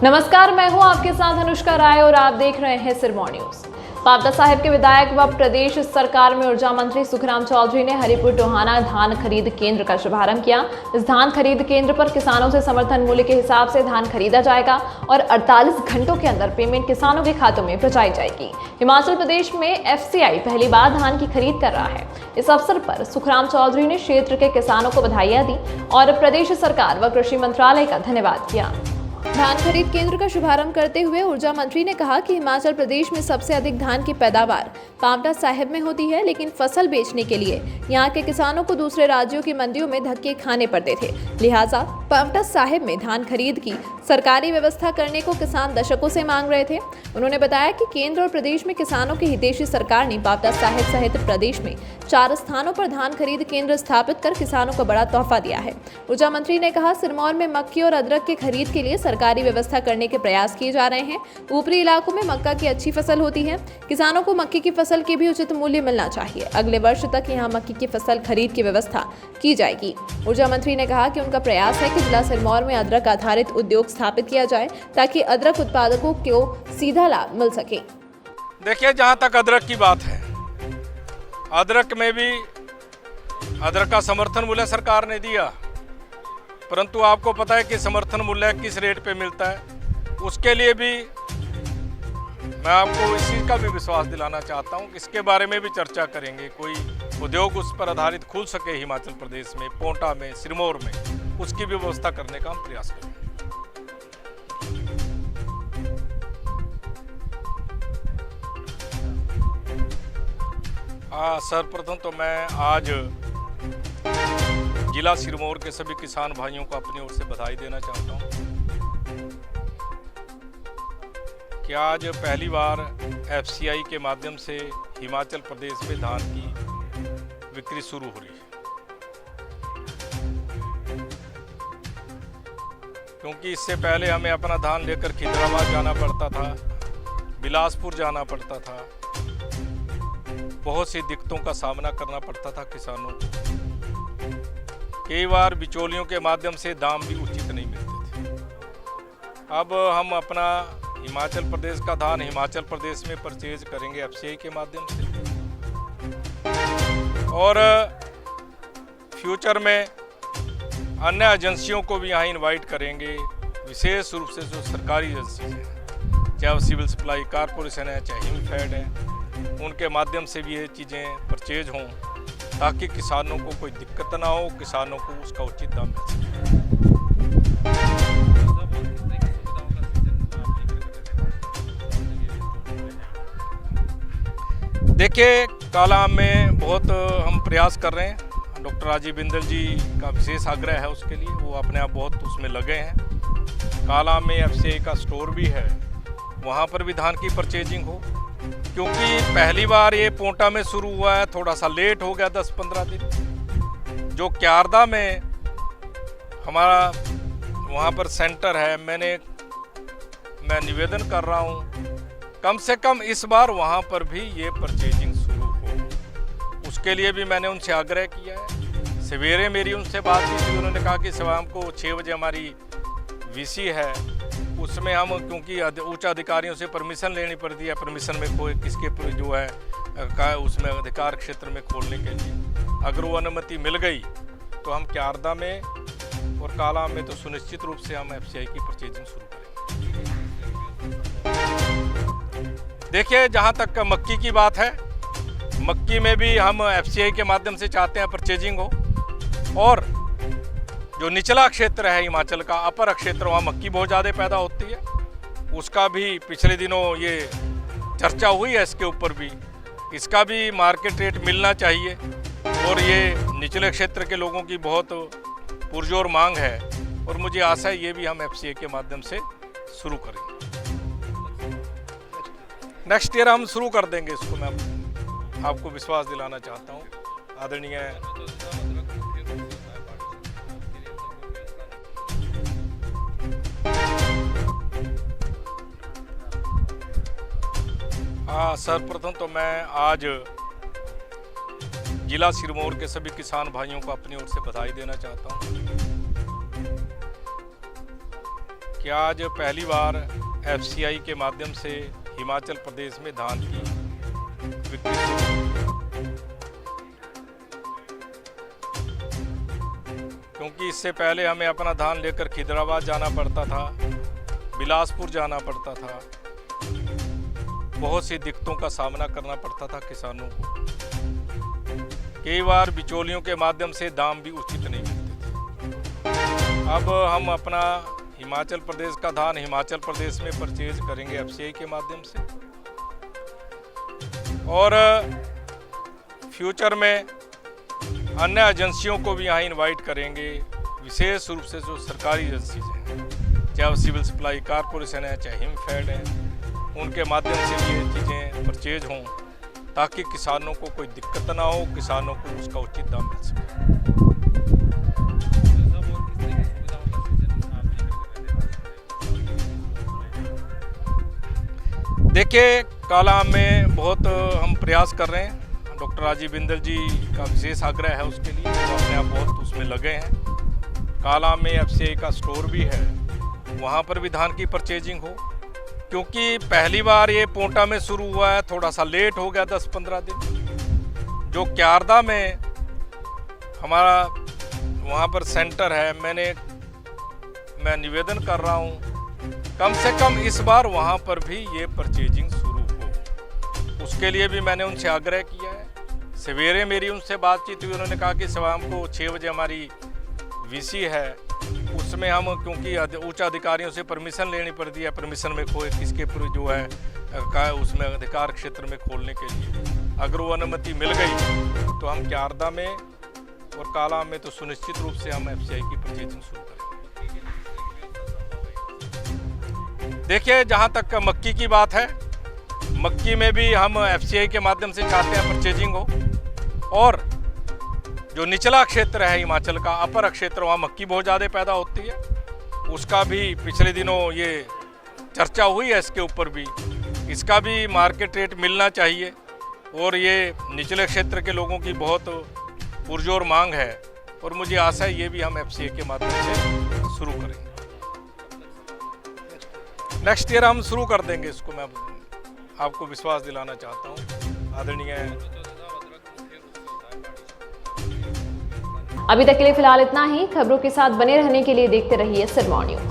नमस्कार, मैं हूं आपके साथ अनुष्का राय और आप देख रहे हैं सिरमौर न्यूज। पांवटा साहिब के विधायक व प्रदेश सरकार में ऊर्जा मंत्री सुखराम चौधरी ने हरिपुर टोहाना धान खरीद केंद्र का शुभारंभ किया। इस धान खरीद केंद्र पर किसानों से समर्थन मूल्य के हिसाब से धान खरीदा जाएगा और 48 घंटों के अंदर पेमेंट किसानों के खातों में पहुंचाई जाएगी। हिमाचल प्रदेश में एफसीआई पहली बार धान की खरीद कर रहा है। इस अवसर पर सुखराम चौधरी ने क्षेत्र के किसानों को बधाइयां दी और प्रदेश सरकार व कृषि मंत्रालय का धन्यवाद किया। धान खरीद केंद्र का शुभारंभ करते हुए ऊर्जा मंत्री ने कहा कि हिमाचल प्रदेश में सबसे अधिक धान की पैदावार पांवटा साहिब में होती है, लेकिन फसल बेचने के लिए यहां के किसानों को दूसरे राज्यों की मंडियों में धक्के खाने पड़ते थे। लिहाजा पांवटा साहिब में धान खरीद की सरकारी व्यवस्था करने को किसान दशकों से मांग रहे थे। उन्होंने बताया कि केंद्र और प्रदेश में किसानों की हितैषी सरकार ने पांवटा साहिब सहित प्रदेश में 4 स्थानों पर धान खरीद केंद्र स्थापित कर किसानों को बड़ा तोहफा दिया है। ऊर्जा मंत्री ने कहा, सिरमौर में मक्की और अदरक के खरीद के लिए सरकारी व्यवस्था करने के प्रयास किए जा रहे हैं। ऊपरी इलाकों में मक्का की अच्छी फसल होती है। किसानों को मक्की की फसल के भी उचित मूल्य मिलना चाहिए। अगले वर्ष तक यहां मक्की की फसल खरीद की व्यवस्था की जाएगी। ऊर्जा मंत्री ने कहा कि उनका प्रयास है कि जिला सिरमौर में अदरक आधारित उद्योग स्थापित किया जाए ताकि अदरक उत्पादकों को सीधा लाभ मिल सके। देखिए, जहां तक अदरक की बात है, अदरक में भी अदरक का समर्थन मूल्य सरकार ने दिया, परंतु आपको पता है कि समर्थन मूल्य किस रेट पे मिलता है। उसके लिए भी मैं आपको इस चीज़ का भी विश्वास दिलाना चाहता हूँ कि इसके बारे में भी चर्चा करेंगे। कोई उद्योग उस पर आधारित खुल सके हिमाचल प्रदेश में, पोंटा में, सिरमौर में, उसकी भी व्यवस्था करने का हम प्रयास करेंगे। सर्वप्रथम तो मैं आज जिला सिरमौर के सभी किसान भाइयों को अपनी ओर से बधाई देना चाहता हूं कि आज पहली बार एफसीआई के माध्यम से हिमाचल प्रदेश में धान की बिक्री शुरू हो रही है। क्योंकि इससे पहले हमें अपना धान लेकर खिदराबाद जाना पड़ता था, बिलासपुर जाना पड़ता था, बहुत सी दिक्कतों का सामना करना पड़ता था किसानों को। कई बार बिचौलियों के माध्यम से दाम भी उचित नहीं मिलते थे। अब हम अपना हिमाचल प्रदेश का धान हिमाचल प्रदेश में परचेज करेंगे एफसीआई के माध्यम से, और फ्यूचर में अन्य एजेंसियों को भी यहाँ इनवाइट करेंगे। विशेष रूप से जो सरकारी एजेंसी है, चाहे वो सिविल सप्लाई कॉरपोरेशन है, चाहे हिमफेड है, उनके माध्यम से भी ये चीज़ें परचेज हों ताकि किसानों को कोई दिक्कत ना हो, किसानों को उसका उचित दाम मिल सके। देखिए, काला आम में बहुत हम प्रयास कर रहे हैं। डॉक्टर राजीव बिंदल जी का विशेष आग्रह है उसके लिए, वो अपने आप बहुत उसमें लगे हैं। काला आम में एफसीआई का स्टोर भी है, वहाँ पर भी धान की परचेजिंग हो। क्योंकि पहली बार ये पोंटा में शुरू हुआ है, थोड़ा सा लेट हो गया 10-15 दिन। जो क्यारदा में हमारा वहाँ पर सेंटर है, मैं निवेदन कर रहा हूँ कम से कम इस बार वहाँ पर भी ये परचेजिंग शुरू हो। उसके लिए भी मैंने उनसे आग्रह किया है। सवेरे मेरी उनसे बात की थी, उन्होंने कहा कि शाम को 6 बजे हमारी वीसी है, उसमें हम क्योंकि उच्च अधिकारियों से परमिशन लेनी पड़ती है, परमिशन में कोई किसके जो है उसमें अधिकार क्षेत्र में खोलने के लिए, अगर वो अनुमति मिल गई तो हम क्यारदा में और काला में तो सुनिश्चित रूप से हम एफसीआई की परचेजिंग शुरू करेंगे। देखिए, जहाँ तक मक्की की बात है, मक्की में भी हम एफसीआई के माध्यम से चाहते हैं परचेजिंग हो, और जो निचला क्षेत्र है हिमाचल का, अपर क्षेत्र, वहाँ मक्की बहुत ज़्यादा पैदा होती है। उसका भी पिछले दिनों ये चर्चा हुई है, इसके ऊपर भी, इसका भी मार्केट रेट मिलना चाहिए। और ये निचले क्षेत्र के लोगों की बहुत पुरजोर मांग है, और मुझे आशा है ये भी हम एफसीआई के माध्यम से शुरू करेंगे। नेक्स्ट ईयर हम शुरू कर देंगे इसको, मैं आपको विश्वास दिलाना चाहता हूँ। आदरणीय सर्वप्रथम तो मैं आज जिला सिरमौर के सभी किसान भाइयों को अपनी ओर से बधाई देना चाहता हूँ कि आज पहली बार एफसीआई के माध्यम से हिमाचल प्रदेश में धान की बिक्री शुरू हुई। क्योंकि इससे पहले हमें अपना धान लेकर खिदराबाद जाना पड़ता था, बिलासपुर जाना पड़ता था, बहुत सी दिक्कतों का सामना करना पड़ता था किसानों को। कई बार बिचौलियों के माध्यम से दाम भी उचित नहीं मिलते थे। अब हम अपना हिमाचल प्रदेश का धान हिमाचल प्रदेश में परचेज करेंगे एफसीआई के माध्यम से, और फ्यूचर में अन्य एजेंसियों को भी यहाँ इनवाइट करेंगे, विशेष रूप से जो सरकारी एजेंसीज हैं, चाहे वो सिविल सप्लाई कॉरपोरेशन है, चाहे हिमफेड है, उनके माध्यम से भी ये चीज़ें परचेज हों ताकि किसानों को कोई दिक्कत ना हो, किसानों को उसका उचित दाम मिल सके। देखिए, काला में बहुत हम प्रयास कर रहे हैं। डॉक्टर राजीव बिंदल जी का विशेष आग्रह है उसके लिए, वो अपने आप बहुत उसमें लगे हैं। काला में एफसीआई का स्टोर भी है, वहाँ पर भी धान की परचेजिंग हो, क्योंकि पहली बार ये पोंटा में शुरू हुआ है, थोड़ा सा लेट हो गया 10-15 दिन। जो क्यारदा में हमारा वहाँ पर सेंटर है, मैं निवेदन कर रहा हूँ कम से कम इस बार वहाँ पर भी ये परचेजिंग शुरू हो। उसके लिए भी मैंने उनसे आग्रह किया है। सवेरे मेरी उनसे बातचीत हुई, उन्होंने कहा कि शाम को 6 बजे हमारी वीसी है, उसमें हम क्योंकि उच्च अधिकारियों से परमिशन लेनी पड़ती है, परमिशन में कोई किसके जो है उसमें अधिकार क्षेत्र में खोलने के लिए, अगर वो अनुमति मिल गई तो हम क्यारदा में और काला में तो सुनिश्चित रूप से हम एफसीआई की परचेजिंग शुरू करेंगे। देखिए, जहाँ तक मक्की की बात है, मक्की में भी हम एफसीआई के माध्यम से चाहते हैं परचेजिंग हो, और जो निचला क्षेत्र है हिमाचल का, अपर क्षेत्र, वहाँ मक्की बहुत ज़्यादा पैदा होती है, उसका भी पिछले दिनों ये चर्चा हुई है, इसके ऊपर भी, इसका भी मार्केट रेट मिलना चाहिए, और ये निचले क्षेत्र के लोगों की बहुत पुरजोर मांग है, और मुझे आशा है ये भी हम एफसीआई के माध्यम से शुरू करेंगे। नेक्स्ट ईयर हम शुरू कर देंगे इसको, मैं आपको विश्वास दिलाना चाहता हूँ आदरणीय। अभी तक के लिए फिलहाल इतना ही। खबरों के साथ बने रहने के लिए देखते रहिए सिरमौर न्यूज।